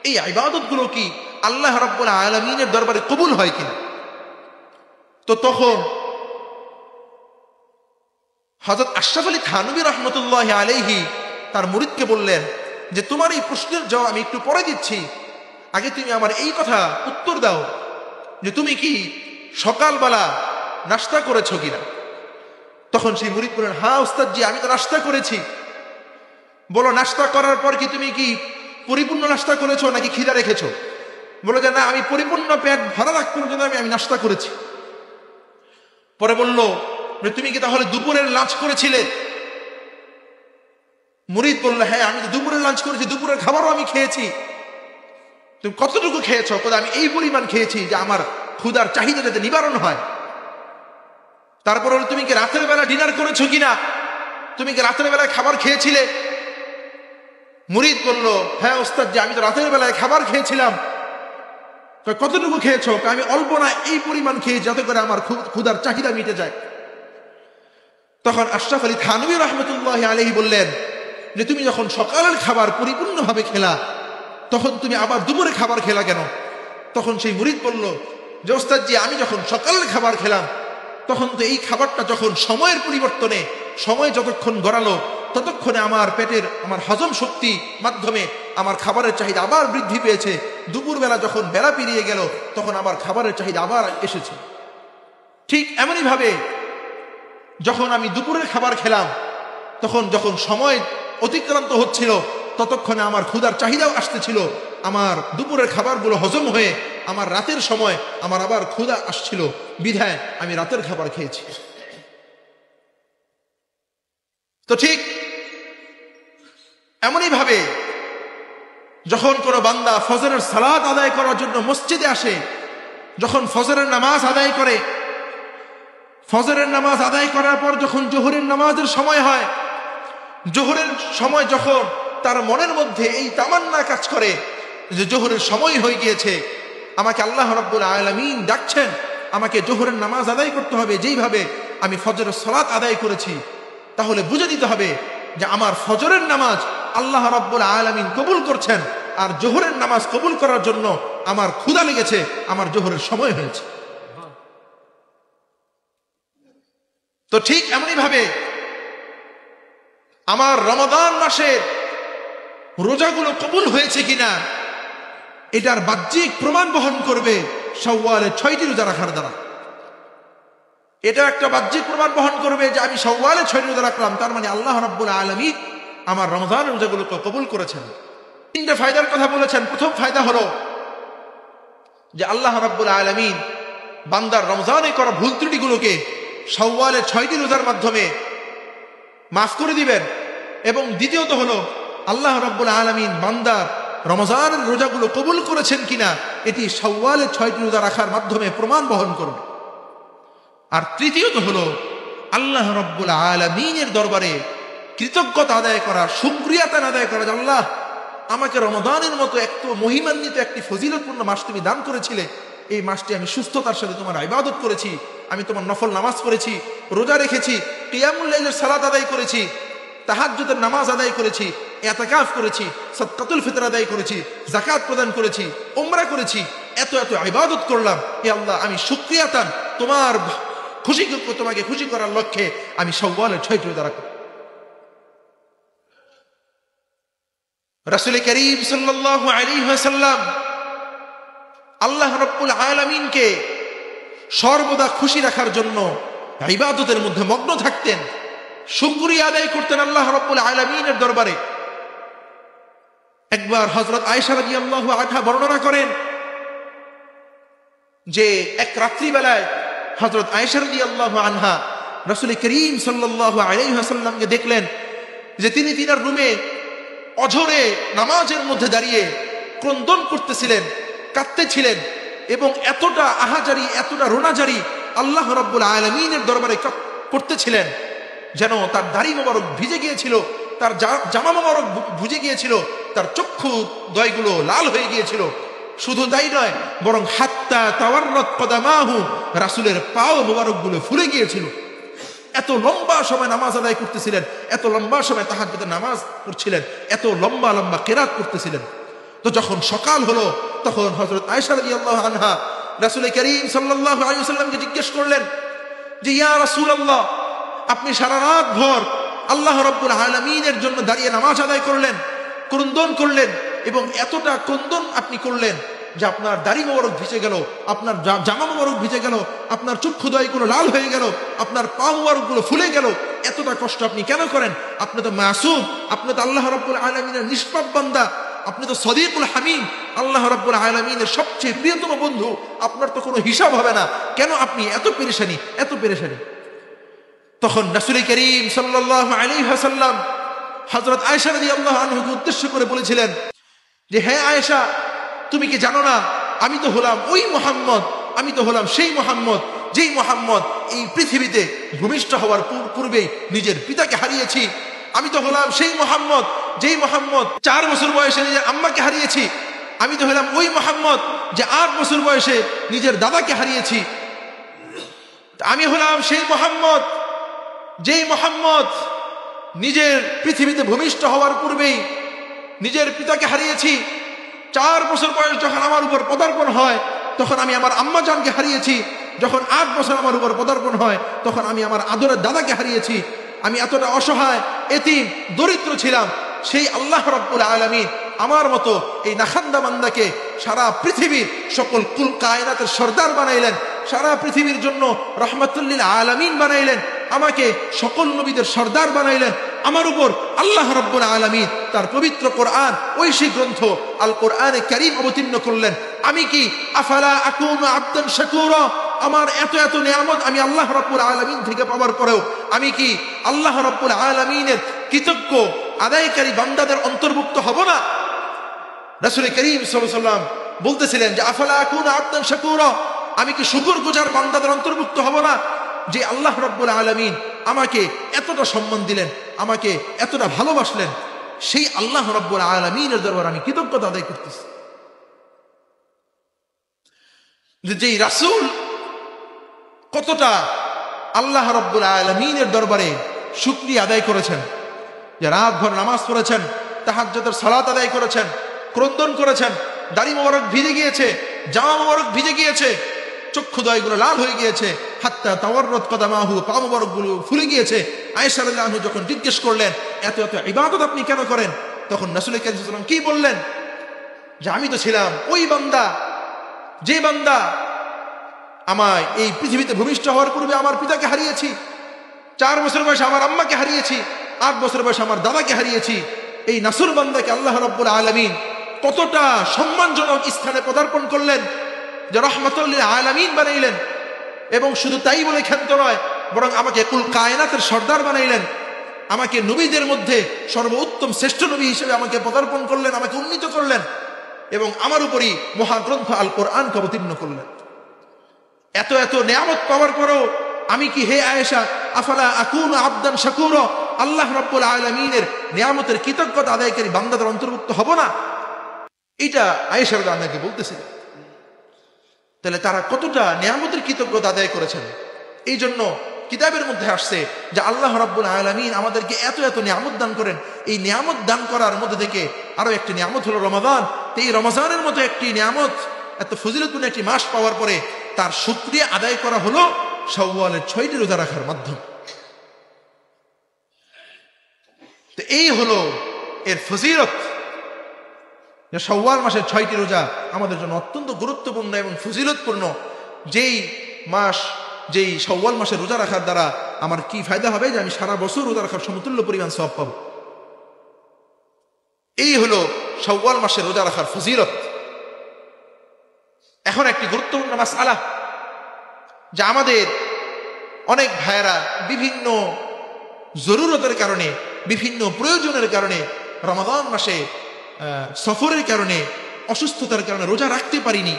এই ইবাদতগুলো কি আল্লাহ রাব্বুল আলামিনের দরবারে কবুল হয় কিনা? তো তখন হযরত আশরাফ আলী থানভী রাহমাতুল্লাহি আলাইহি তার মুরিদকে বললেন যে তোমার এই প্রশ্নের জবাব আমি একটু পরে দিচ্ছি, আগে তুমি আমার এই কথা উত্তর দাও যে তুমি কি সকালবেলা নাস্তা করেছো কিনা? তখন সেই মুরিদ বললেন, হ্যাঁ উস্তাদ জি, আমি তো নাস্তা করেছি। বলো, নাস্তা করার পর কি তুমি কি পরিপূর্ণ নাস্তা করেছো নাকি খিদা রেখেছো? বলো যে না, আমি পরিপূর্ণ পেট ভরা রাখ পর্যন্ত আমি নাস্তা করেছি। পরে বলল, তুমি কি তাহলে দুপুরের লাঞ্চ করেছিলে? মুরিদ বলল, হ্যাঁ আমি তো দুপুরের লাঞ্চ করেছি, দুপুরের খাবারও আমি খেয়েছি। তুমি কতটুকু খেয়েছো? আমি এই পরিমাণ খেয়েছি যে আমার ক্ষুধার চাহিদা যাতে নিবারণ হয়। তারপর তুমি কি রাতের বেলা ডিনার করেছো কিনা? তুমি কি রাতের বেলায় খাবার খেয়েছিলে? মুরিদ বলল, হ্যাঁ ওস্তাদ জি, আমি তো রাতের বেলায় খাবার খেয়েছিলাম। কতটুকু খেয়েছো? আমি অল্প না, এই পরিমাণ খেয়ে যাতে করে আমার ক্ষুধার চাহিদা মিটে যায়। তখন আশরাফ আলী থানভী রাহমাতুল্লাহি আলাইহি বললেন যে তুমি যখন সকালের খাবার পরিপূর্ণভাবে খেলা, তখন তুমি আবার দুপুরে খাবার খেলা কেন? তখন সেই মুরিদ বলল যে ওস্তাদ জি, আমি যখন সকালের খাবার খেলাম, তখন তো এই খাবারটা যখন সময়ের পরিবর্তনে, সময় যতক্ষণ গড়ালো, ততক্ষণে আমার পেটের, আমার হজম শক্তি মাধ্যমে আমার খাবারের চাহিদা আবার বৃদ্ধি পেয়েছে। দুপুরবেলা যখন বেলা পেরিয়ে গেল, তখন আবার খাবারের চাহিদা আবার এসেছে। ঠিক এমনই ভাবে যখন আমি দুপুরের খাবার খেলাম, তখন যখন সময় অতিক্রান্ত হচ্ছিল, ততক্ষণে আমার ক্ষুধার চাহিদাও আসতেছিল। আমার দুপুরের খাবারগুলো হজম হয়ে আমার রাতের সময় আমার আবার ক্ষুধা আসছিল, বিধায় আমি রাতের খাবার খেয়েছি। তো ঠিক এমনই ভাবে যখন কোনো বান্দা ফজরের সালাত আদায় করার জন্য মসজিদে আসে, যখন ফজরের নামাজ আদায় করে, ফজরের নামাজ আদায় করার পর যখন জোহরের নামাজের সময় হয়, জোহরের সময় যখন তার মনের মধ্যে এই তামান্না কাজ করে যে জোহরের সময় হয়ে গিয়েছে, আমাকে আল্লাহ রাব্বুল আলামিন ডাকছেন, আমাকে জোহরের নামাজ আদায় করতে হবে যেইভাবে আমি ফজরের সালাত আদায় করেছি, তাহলে বুঝে দিতে হবে যে আমার ফজরের নামাজ আল্লাহ রাব্বুল আলামিন কবুল করছেন, আর জোহরের নামাজ কবুল করার জন্য আমার ক্ষুধা লেগেছে, আমার জোহরের সময় হয়েছে। তো ঠিক এমনই ভাবে আমার রমাদান মাসের রোজাগুলো কবুল হয়েছে কিনা, এটার বাহ্যিক প্রমাণ বহন করবে শাওয়ালের 6টি রোজা রাখার দ্বারা। এটা একটা বাহ্যিক প্রমাণ বহন করবে যে আমি শাওয়ালের 6টি রোজা রাখলাম, তার মানে আল্লাহ রাব্বুল আলামিন আমার রমজানের রোজাগুলোকে কবুল করেছেন। 3টে ফায়দার কথা বলেছেন। প্রথম ফায়দা হলো যে আল্লাহ রাব্বুল আলামিন বান্দার রমজানে করা ভুল ত্রুটিগুলোকে শাওয়ালের 6টি রোজার মাধ্যমে মাফ করে দিবেন। এবং দ্বিতীয়ত হলো আল্লাহ রাব্বুল আলামিন বান্দার রমজানের রোজাগুলো কবুল করেছেন কিনা এটি শাওয়ালের 6টি রোজা রাখার মাধ্যমে প্রমাণ বহন করবে। আর তৃতীয়ত হলো আল্লাহ রাব্বুল আলামিনের দরবারে কৃতজ্ঞতা আদায় করা, শুকরিয়াতান আদায় করা, যে আল্লাহ আমাকে রমজানের মতো একটু মহিমান্বিত একটি ফজিলতপূর্ণ মাস তুমি দান করেছিলে, এই মাসটি আমি সুস্থতার সাথে তোমার ইবাদত করেছি, আমি তোমার নফল নামাজ পড়েছি, রোজা রেখেছি, কিয়ামুল লাইলের সালাত আদায় করেছি, তাহাজ্জুদের নামাজ আদায় করেছি, ইতিকাফ করেছি, সাদকাতুল ফিতর আদায় করেছি, যাকাত প্রদান করেছি, উমরা করেছি, এত এত ইবাদত করলাম। হে আল্লাহ, আমি শুকরিয়াতান তোমার তোমাকে খুশি করার লক্ষ্যে আমি শাওয়ালের 6টি রোজা রাখব। রাসূল করিম সাল্লাল্লাহু আলাইহি ওয়াসাল্লাম আল্লাহ রাব্বুল আলামিনকে সর্বদা খুশি রাখার জন্য ইবাদতের মধ্যে মগ্ন থাকতেন, শুকরিয়া আদায় করতেন আল্লাহ রাব্বুল আলামিনের দরবারে। একবার হযরত আয়েশা রাদিয়াল্লাহু আনহা বর্ণনা করেন যে এক রাত্রিবেলায় হযরত আয়েশা রাদিয়াল্লাহু আনহা রাসূল করিম সাল্লাল্লাহু আলাইহি ওয়াসাল্লামকে দেখলেন যে তিনি তিনার রুমে অঝরে নামাজের মধ্যে দাঁড়িয়ে ক্রন্দন করতেছিলেন, কাঁদতেছিলেন এবং এতটা আহাজারি, এতটা রোনাজারি আল্লাহ রাব্বুল আলামিনের দরবারে করতেছিলেন যেন তার দাড়ি মোবারক ভিজে গিয়েছিল, তার জামা মোবারক ভিজে গিয়েছিল, তার চক্ষু দয়গুলো লাল হয়ে গিয়েছিল। শুধু তাই নয়, বরং হাত্তা তাওয়াররাত কদামাহু, রাসূলের পাও মোবারকগুলো ফুলে গিয়েছিল। এত লম্বা সময় নামাজ আদায় করতেছিলেন, এত লম্বা সময় তাহাজ্জুদের নামাজ পড়ছিলেন, এত লম্বা লম্বা কিরাত করতেছিলেন। তো যখন সকাল হলো তখন হযরত আয়েশা রাদিয়াল্লাহু আনহা রাসূল করিম সাল্লাল্লাহু আলাইহি ওয়াসাল্লামকে জিজ্ঞেস করলেন যে ইয়া রাসূলুল্লাহ, আপনি সারা রাত ভর আল্লাহ রাব্বুল আলামিনের জন্য দাঁড়িয়ে নামাজ আদায় করলেন, ক্রন্দন করলেন এবং এতটা ক্রন্দন আপনি করলেন যে আপনার দাড়ি মোবারক ভিজে গেল, আপনার জামা মোবারক ভিজে গেল, আপনার চক্ষুদয়গুলো লাল হয়ে গেল, আপনার পা মোবারকগুলো ফুলে গেল, এতটা কষ্ট আপনি কেন করেন? আপনি তো মাসুম, আপনি তো আল্লাহ রাব্বুল আলামিনের নিষ্পাপ বান্দা, আপনি তো সদিকুল হামিম, আল্লাহ রাব্বুল আলামিনের সবচেয়ে প্রিয়তম বন্ধু, আপনার তো কোনো হিসাব হবে না, কেন আপনি এত পেরেশানি, এত পেরেশানি? তখন রাসূল করিম সাল্লাল্লাহু আলাইহি ওয়াসাল্লাম হযরত আয়েশা রাদিয়াল্লাহু আনহাকে উদ্দেশ্য করে বলেছিলেন যে হে আয়েশা, তুমি কি জানো না আমি তো হলাম ওই মুহাম্মদ, আমি তো হলাম সেই মুহাম্মদ যেই মুহাম্মদ এই পৃথিবীতে ভূমিষ্ঠ হওয়ার পূর্বেই নিজের পিতাকে হারিয়েছি। আমি তো হলাম সেই মুহাম্মদ যেই মুহাম্মদ 4 বছর বয়সে নিজের আম্মাকে হারিয়েছি। আমি তো হলাম ওই মুহাম্মদ যে 8 বছর বয়সে নিজের দাদাকে হারিয়েছি। আমি হলাম সেই মুহাম্মদ যেই মুহাম্মদ নিজের পৃথিবীতে ভূমিষ্ঠ হওয়ার পূর্বেই নিজের পিতাকে হারিয়েছি। 4 বছর বয়স যখন আমার উপর পদার্পণ হয় তখন আমি আমার আম্মা জানকে হারিয়েছি। যখন 8 বছর আমার উপর পদার্পণ হয় তখন আমি আমার আদরের দাদাকে হারিয়েছি। আমি এতটা অসহায়, এতিম, দরিদ্র ছিলাম। সেই আল্লাহ রাব্বুল আলামিন আমার মতো এই নাখান্দা বান্দাকে সারা পৃথিবীর সকল কুল কায়নাতের সর্দার বানাইলেন, সারা পৃথিবীর জন্য রাহমাতুল লিল আলামিন বানাইলেন, আমাকে সকল নবীদের সর্দার বানাইলেন। আমার উপর আল্লাহ রাব্বুল আলামিন তার পবিত্র কোরআন, ঐশী গ্রন্থ আল কোরআনে কারীম অবতীর্ণ করলেন। আমি কি আফালা আকুনু আবদান শাকুরা, আমার এত এত নিয়ামত আমি আল্লাহ রাব্বুল আলামিন থেকে পাওয়ার পরেও আমি কি আল্লাহ রাব্বুল আলামিনের কৃতজ্ঞ আদায়কারী বান্দাদের অন্তর্ভুক্ত হব না? রাসূল করিম সাল্লাল্লাহু আলাইহি ওয়াসাল্লাম বলতেছিলেন যে আফালা আকুনু আবদান শাকুরা, আমি কি শুকরগুজার বান্দাদের অন্তর্ভুক্ত হব না যে আল্লাহ রাব্বুল আলামিন আমাকে এতটা সম্মান দিলেন, আমাকে এতটা ভালোবাসলেন। সেই আল্লাহ রাব্বুল আলামিনের দরবারে আমি কৃতজ্ঞতা আদায় করতেছি। যেই রাসূল কতটা আল্লাহ রাব্বুল আলামিনের দরবারে শুকরিয়া আদায় করেছেন, যে রাত ভর নামাজ পড়েছেন, তাহাজ্জুদের সালাত আদায় করেছেন, ক্রন্দন করেছেন, দাড়ি মোবারক ভিজে গিয়েছে, জামা মোবারক ভিজে গিয়েছে, চক্ষুদয়গুলো লাল হয়ে গিয়েছে, হাত্তা তাওয়াররাত কদামাহু, পা মোবারকগুলো ফুলে গিয়েছে। আয়েশা রাদিয়াল্লাহু আনহা যখন জিজ্ঞেস করলেন এত এত ইবাদত আপনি কেন করেন, তখন রাসূল করিম সাল্লাল্লাহু আলাইহি ওয়াসাল্লাম কি বললেন? যে আমি তো ছিলাম ওই বান্দা যে বান্দা আমায় এই পৃথিবীতে ভূমিষ্ঠ হওয়ার পূর্বে আমার পিতাকে হারিয়েছি, 4 বছর বয়সে আমার আম্মাকে হারিয়েছি, 8 বছর বয়সে আমার দাদাকে হারিয়েছি। এই নাসুর বান্দাকে আল্লাহ রাব্বুল আলামিন কতটা সম্মানজনক স্থানে পদার্পণ করলেন, যে রাহমাতুল লিল আলামিন বানাইলেন। এবং শুধু তাই বলে ক্ষান্ত নয়, বরং আমাকে কুল কায়নাতের সর্দার বানাইলেন, আমাকে নবীদের মধ্যে সর্বোত্তম শ্রেষ্ঠ নবী হিসেবে আমাকে পদার্পণ করলেন, আমাকে উন্নীত করলেন এবং আমার উপরই মহাগ্রন্থ আল কোরআনকে অবতীর্ণ করলেন। এত এত নিয়ামত পাওয়ার পরেও আমি কি হে আয়েশা আফালা আকুনু আবদান শাকুরা, আল্লাহ রাব্বুল আলামিনের নিয়ামতের কৃতজ্ঞতা আদায়কারী বান্দাদের অন্তর্ভুক্ত হব না? এটা আয়েশা রাদিয়াল্লাহু আনহাকে বলতেছিলেন। তাহলে তারা কতটা নিয়ামতের কৃতজ্ঞতা আদায় করেছেন। এই জন্য কিতাবের মধ্যে আসছে যে আল্লাহ রাব্বুল আলামিন আমাদেরকে এত এত নিয়ামত দান করেন। এই নিয়ামত দান করার মধ্যে থেকে আরো একটি নিয়ামত হলো রমাদান। এই রমজানের মতো একটি নিয়ামত, এত ফজিলতপূর্ণ একটি মাস পাওয়ার পরে তার শুকরিয়া আদায় করা হলো শাওয়ালের 6টি রোজা রাখার মাধ্যমে। তো এই হলো এর ফজিলত, যে শাওয়াল মাসের 6টি রোজা আমাদের জন্য অত্যন্ত গুরুত্বপূর্ণ এবং ফজিলতপূর্ণ। যেই মাস, যেই শাওয়াল মাসে রোজা রাখার দ্বারা আমার কি ফায়দা হবে, যে আমি সারা বছর রোজা রাখার সমতুল্য পরিমাণ সওয়াব পাবো। এই হলো শাওয়াল মাসে রোজা রাখার ফজিলত। এখন একটি গুরুত্বপূর্ণ মাসআলা, যা আমাদের অনেক ভাইয়েরা বিভিন্ন জরুরতের কারণে, বিভিন্ন প্রয়োজনের কারণে, রমাদান মাসে সফরের কারণে, অসুস্থতার কারণে রোজা রাখতে পারিনি,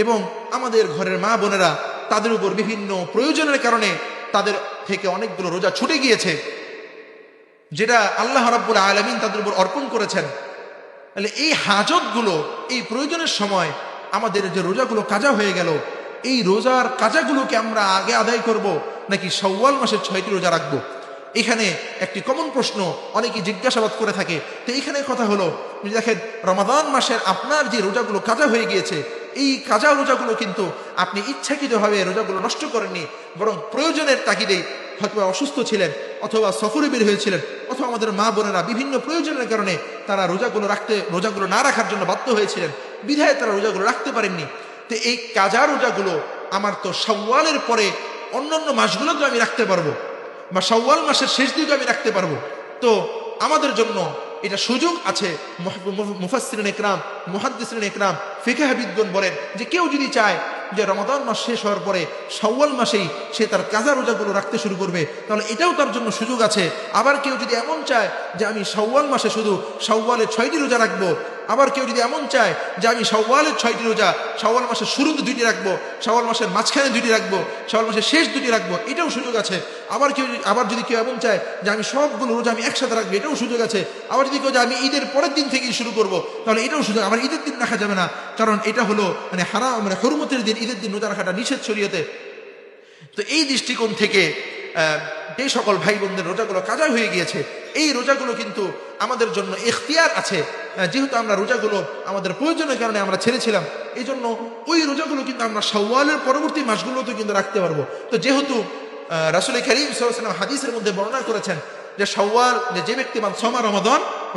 এবং আমাদের ঘরের মা বোনেরা তাদের উপর বিভিন্ন প্রয়োজনের কারণে তাদের থেকে অনেকগুলো রোজা ছুটে গিয়েছে, যেটা আল্লাহ রাব্বুল আলামিন তাদের উপর অর্পণ করেছেন। তাহলে এই হাজতগুলো, এই প্রয়োজনের সময় আমাদের যে রোজাগুলো কাজা হয়ে গেল, এই রোজার কাজাগুলোকে আমরা আগে আদায় করব নাকি শাওয়াল মাসের 6টি রোজা রাখবো? এখানে একটি কমন প্রশ্ন অনেকেই জিজ্ঞাসাবাদ করে থাকে। তো এখানে কথা হলো, দেখেন, রমাদান মাসের আপনার যে রোজাগুলো কাজা হয়ে গিয়েছে, এই কাজা রোজাগুলো কিন্তু আপনি ইচ্ছাকৃতভাবে রোজাগুলো নষ্ট করেননি, বরং প্রয়োজনের তাগিদেই, হয়তো অসুস্থ ছিলেন, অথবা সফরে বের হয়েছিলেন, অথবা আমাদের মা বোনেরা বিভিন্ন প্রয়োজনের কারণে তারা রোজাগুলো না রাখার জন্য বাধ্য হয়েছিলেন, বিধায় তারা রোজাগুলো রাখতে পারেননি। তো এই কাজা রোজাগুলো আমার তো শাওয়ালের পরে অন্যান্য মাসগুলো তো আমি রাখতে পারবো, বা শাওয়াল মাসের শেষ দিকে আমি রাখতে পারবো। তো আমাদের জন্য এটা সুযোগ আছে। মুফাসসিরিন ইকরাম, মুহাদ্দিসিন ইকরাম, ফিকহবিদগণ বলেন যে কেউ যদি চায় যে রমাদান মাস শেষ হওয়ার পরে শাওয়াল মাসেই সে তার কাজা রোজাগুলো রাখতে শুরু করবে, তাহলে এটাও তার জন্য সুযোগ আছে। আবার কেউ যদি এমন চায় যে আমি শাওয়াল মাসে শুধু শাওয়ালের 6টি রোজা রাখবো, আবার কেউ যদি এমন চায় যে আমি শাওয়ালের 6টি রোজা শাওয়াল মাসের শুরুতে 2টি রাখবো, শাওয়াল মাসের মাঝখানে 2টি রাখবো, শাওয়াল মাসের শেষ 2টি রাখবো, এটাও সুযোগ আছে। আবার যদি কেউ এমন চায় যে আমি সবগুলো রোজা আমি একসাথে রাখবো, এটাও সুযোগ আছে। আবার যদি কেউ যে আমি ঈদের পরের দিন থেকেই শুরু করবো, তাহলে এটাও সুযোগ। আমার ঈদের দিন রাখা যাবে না, কারণ এটা হলো হারাম, হুরমতের দিন, ঈদের দিন রোজা রাখাটা নিষেধ শরীয়তে। তো এই দৃষ্টিকোণ থেকে যে সকল ভাই বোনদের রোজাগুলো কাজা হয়ে গিয়েছে, এই রোজাগুলো কিন্তু আমাদের জন্য ইখতিয়ার আছে। যেহেতু আমরা রোজাগুলো আমাদের প্রয়োজনের কারণে আমরা ছেড়েছিলাম, এই জন্য ওই রোজাগুলো কিন্তু আমরা শাওয়ালের পরবর্তী মাসগুলোতে কিন্তু রাখতে পারবো। তো যেহেতু রাসূল করিম সাল্লাল্লাহু আলাইহি ওয়াসাল্লাম হাদিসের মধ্যে বর্ণনা করেছেন যে শাওয়াল, যে ব্যক্তি সামা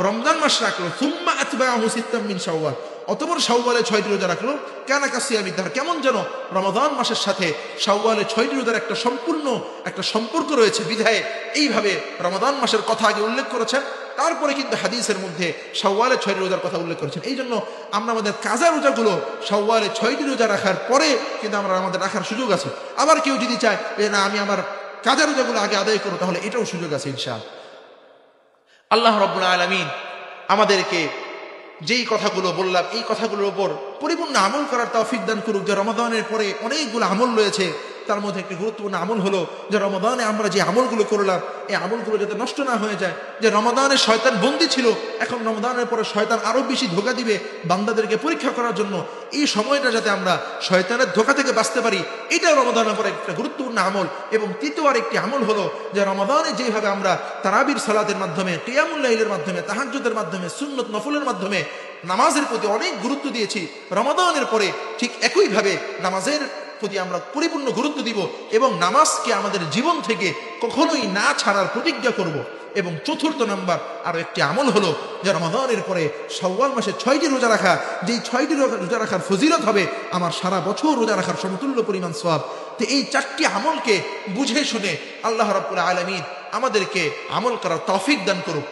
রমজান মাস রাখলো, সুম্মা আতবাআহু সিত্তাম মিন শাওয়াল, অতঃপর শাওয়ালে 6টি রোজা রাখলো, কানা কাসিয়ামিদ দাহর, কেমন যেন রমাদান মাসের সাথে শাওয়ালে 6টি রোজার একটা সম্পূর্ণ একটা সম্পর্ক রয়েছে, বিধায় এইভাবে রমাদান মাসের কথা আগে উল্লেখ করেছেন, তারপরে কিন্তু হাদিসের মধ্যে শাওয়ালে 6টি রোজার কথা উল্লেখ করেছেন। এই জন্য আমরা আমাদের কাজা রোজাগুলো শাওয়ালে 6টি রোজা রাখার পরে কিন্তু আমাদের রাখার সুযোগ আছে। আবার কেউ যদি চায় যে না, আমি আমার কাজা রোজাগুলো আগে আদায় করবো, তাহলে এটাও সুযোগ আছে ইনশাআল্লাহ। আল্লাহ রাব্বুল আলামিন আমাদেরকে যেই কথাগুলো বললাম, এই কথাগুলোর উপর পরিপূর্ণ আমল করার তৌফিক দান করুক। যে রমাদানের পরে অনেকগুলো আমল রয়েছে, তার মধ্যে একটি গুরুত্বপূর্ণ আমল হলো যে রমাদানে আমরা যে আমলগুলো করলাম, এই আমলগুলো যাতে নষ্ট না হয়ে যায়। যে রমাদানে শয়তান বন্দী ছিল, এখন রমাদানের পরে শয়তান আরো বেশি ধোঁকা দিবে বান্দাদেরকে পরীক্ষা করার জন্য। এই সময়টা যাতে আমরা শয়তানের ধোঁকা থেকে বাঁচতে পারি, এটা রমাদানের পরে একটা গুরুত্বপূর্ণ আমল। এবং তৃতীয় আরেকটি আমল হলো যে রমাদানে যেভাবে আমরা তারাবির সালাতের মাধ্যমে, কিয়ামুল লাইলের মাধ্যমে, তাহাজ্জুদের মাধ্যমে, সুন্নত নফলের মাধ্যমে নামাজের প্রতি অনেক গুরুত্ব দিয়েছি, রমাদানের পরে ঠিক একইভাবে নামাজের প্রতি আমরা পরিপূর্ণ গুরুত্ব দিব এবং নামাজকে আমাদের জীবন থেকে কখনোই না ছাড়ার প্রতিজ্ঞা করব। এবং চতুর্থ নাম্বার আরো একটি আমল হলো যে রমাদানের পরে শাওয়াল মাসে 6টি রোজা রাখা, যেই 6টি রোজা রাখার ফজিলত হবে আমার সারা বছর রোজা রাখার সমতুল্য পরিমাণ সওয়াব। তো এই 4টি আমলকে বুঝে শুনে আল্লাহ রাব্বুল আলামিন আমাদেরকে আমল করার তৌফিক দান করুক।